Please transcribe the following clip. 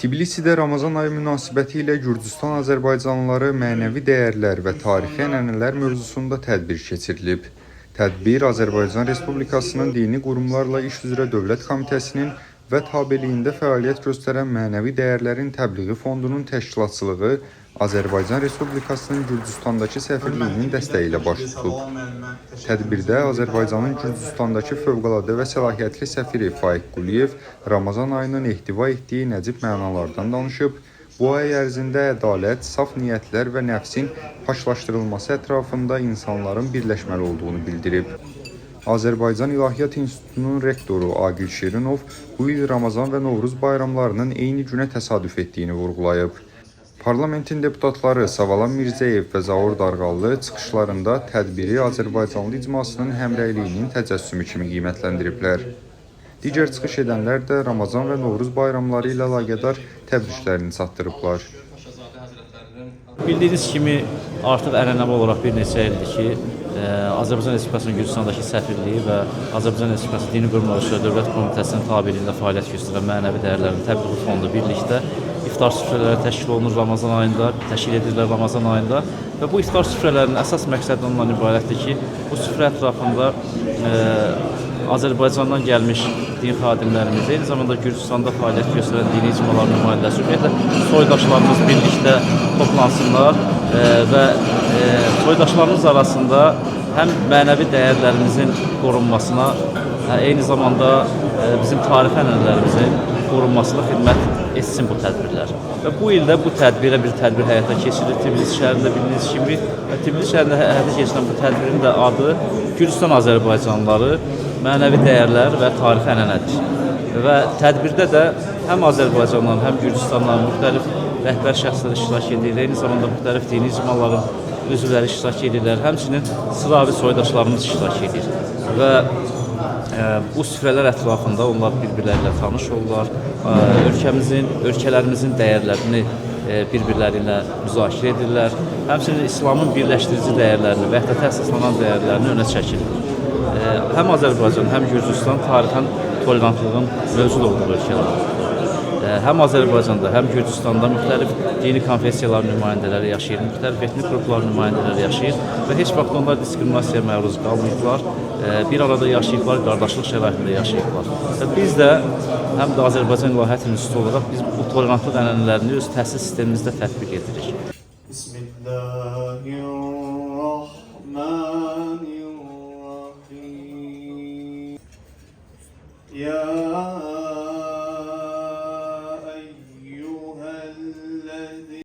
Tbilisidə Ramazan ayı münasibəti ilə Gürcüstan azərbaycanlıları mənəvi dəyərlər və tarixi ənənələr mövzusunda tədbir keçirilib. Tədbir Azərbaycan Respublikasının dini qurumlarla iş üzrə Dövlət Komitəsinin və tabeliyində fəaliyyət göstərən Mənəvi Dəyərlərin Təbliği Fondunun təşkilatçılığı Azərbaycan Respublikasının Gürcüstandakı səfirliyinin dəstəyi ilə baş tutub. Tədbirdə Azərbaycanın Gürcüstandakı fövqəladə və səlahiyyətli səfiri Faiq Quliyev Ramazan ayının ehtiva etdiyi nəcib mənalardan danışıb, bu ay ərzində ədalət, saf niyyətlər və nəfsin paşlaşdırılması ətrafında insanların birləşməli olduğunu bildirib. Azərbaycan İlahiyyat İnstitutunun rektoru Agil Şirinov bu il Ramazan və Novruz bayramlarının eyni günə təsadüf etdiyini vurğulayıb. Parlamentin deputatları Savalan Mirzəyev və Zaur Darğallı çıxışlarında tədbiri Azərbaycanlı icmasının həmrəyliyinin təcəssümü kimi qiymətləndiriblər. Digər çıxış edənlər də Ramazan və Novruz bayramları ilə əlaqədar təbriklərini çatdırıblar. Bildiyiniz kimi artıq ənənəvi olaraq bir neçə ildir ki, Azərbaycan Respublikasının Gürcüstandakı səfirliyi və Azərbaycan Respublikası Dini Qurumlar üzrə Dövlət Komitəsinin tabeliyində fəaliyyət göstərən Mənəvi Dəyərlərin Təbliği Fondu birlikdə iftar süfrələri təşkil olunur Ramazan ayında, təşkil edirlər Ramazan ayında və bu iftar süfrələrinin əsas məqsədi ondan ibarətdir ki, bu süfrə ətrafında Azərbaycandan gəlmiş din xadimlərimiz, eyni zamanda Gürcüstanda fəaliyyət göstərən dini icmalar nümayəndəsi, ümumiyyətlə soydaşlarımız birlikdə toplansınlar və soydaşlarımız arasında həm mənəvi dəyərlərimizin qorunmasına, eyni zamanda bizim tarixi ənənələrimizin qorunmasına xidmət etsin bu tədbirlər. Və bu ildə bu tədbir həyata keçirilir Tbilisi şəhərində bildiyiniz kimi. Tbilisi şəhərində həyata keçirilən bu tədbirin də adı Gürcüstan Azərbaycanlıları mənəvi dəyərlər və tarixi ənənədir. Və tədbirdə də həm Azərbaycandan, həm Gürcüstandan müxtəlif rəhbər şəxslər iştirak edir, eyni zamanda müxtəlif dini icmaların üzvləri iştirak edirlər, həmçinin sıravi soydaşlarımız iştirak edir. Və bu süfrələr ətrafında onlar bir-birləri ilə tanış olurlar, ölkələrimizin dəyərlərini bir-birləri ilə müzakirə edirlər, həmçinin İslamın birləşdirici dəyərlərini, vəhdətə əsaslanan dəyərlərini önə çəkilir. Həm Azərbaycan, həm Gürcüstan tarixən tolerantlığın mövcud olduğu ölkələrdir. Həm Azərbaycanda, həm Gürcüstanda müxtəlif dini konfessiyalar nümayəndələri yaşayır, müxtəlif etnik qruplar nümayəndələri yaşayır və heç vaxt onlar diskriminasiyaya məruz qalmayıblar, bir arada yaşayıblar, qardaşlıq şəraitində yaşayıblar. Və biz də həm də Azərbaycan İlahiyyat İnstitutu olaraq biz bu tolerantlıq ənənələrini öz təhsil sistemimizdə tətbiq edirik.